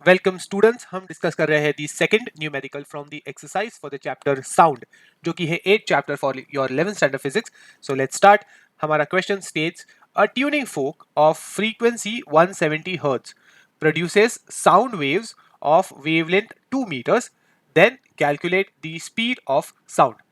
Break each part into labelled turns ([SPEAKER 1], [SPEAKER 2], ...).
[SPEAKER 1] Welcome students, हम discuss कर रहे हैं the second numerical from the exercise for the chapter sound, जो कि है 8th chapter for your 11th standard physics. So let's start. हमारा question states a tuning fork of frequency 170 hertz produces sound waves of wavelength 2 meters, then calculate the speed of sound.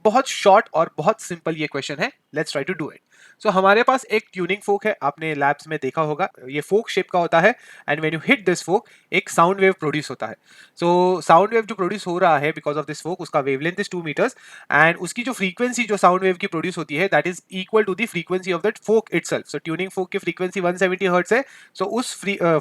[SPEAKER 1] बहुत short और बहुत simple ये question है. Let's try to do it. So हमारे पास एक tuning फोक है, आपने लैब्स में देखा होगा, ये फोक शेप का होता है. And when you hit this fork एक साउंड वेव प्रोड्यूस होता है. सो साउंड वेव जो प्रोड्यूस हो रहा है बिकॉज ऑफ दिस फोक, उसका वेवलेंथ इज 2 मीटर्स एंड उसकी जो फ्रीक्वेंसी जो साउंड वेव की प्रोड्यूस होती है that is equal to the frequency of that fork itself. So tuning fork की फ्रीक्वेंसी 170 हर्ट्ज है. सो उस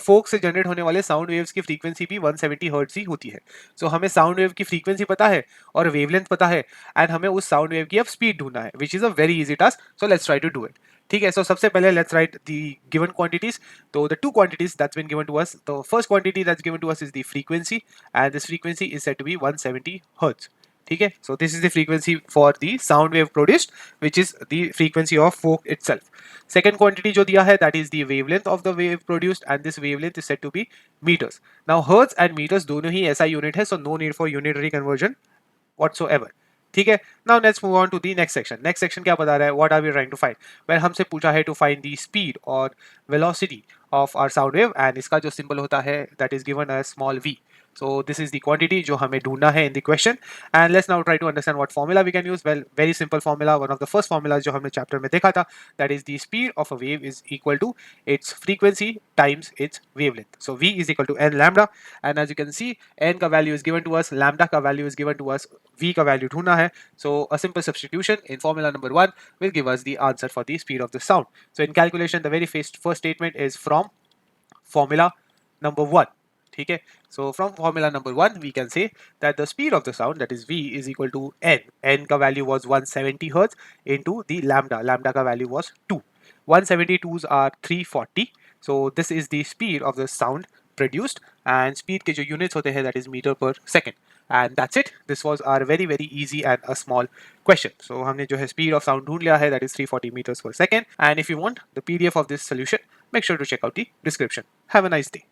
[SPEAKER 1] फोक से जनरेट होने वाले साउंड वेव्स की फ्रीक्वेंसी भी 170 हर्ट्ज ही होती है. सो हमें साउंड वेव की फ्रीक्वेंसी पता है और वेवलेंथ पता है एंड हमें उस साउंड वेव की अब स्पीड ढूंढना है, which is a very easy task. So let's try to do it. ठीक है. सो सबसे पहले let's write the given quantities. तो the two quantities that's been given to us, the first quantity that's given to us is the frequency and this frequency is said to be 170 hertz. ठीक है. So this is the frequency for the sound wave produced, which is the frequency of fork itself. Second quantity जो दिया है that is the wavelength of the wave produced and this wavelength is said to be metres. Now hertz and metres दोनों ही ऐसा unit है, so no need for unitary conversion whatsoever. ठीक है. Now let's move on to the next section. Next section क्या बता रहा है, what are we trying to find. Well हमसे पूछा है टू फाइंड दी स्पीड और velocity of our sound wave and इसका जो सिंबल होता है that is given a small v. So this is the quantity जो हमें ढूंढना है in the question. And let's now try to understand what formula we can use. Well, very simple formula. One of the first formulas जो हमने chapter में देखा था, that is the speed of a wave is equal to its frequency times its wavelength. So v is equal to n lambda. And as you can see, n का value is given to us, lambda का value is given to us, v का value ढूंढना है. So a simple substitution in formula number 1 will give us the answer for the speed of the sound. So in calculation, the very first statement is from formula number 1. ठीक है. So from formula number 1 we can say that the speed of the sound, that is v, is equal to n. N का value was 170 hertz into the lambda. Lambda का value was 2. 172s are 340. So this is the speed of the sound produced and speed के जो units होते हैं that is meter per second. And that's it. This was our very easy and a small question. So हमने जो है speed of sound ढूंढ लिया है, that is 340 meters per second. And if you want the PDF of this solution, make sure to check out the description. Have a nice day.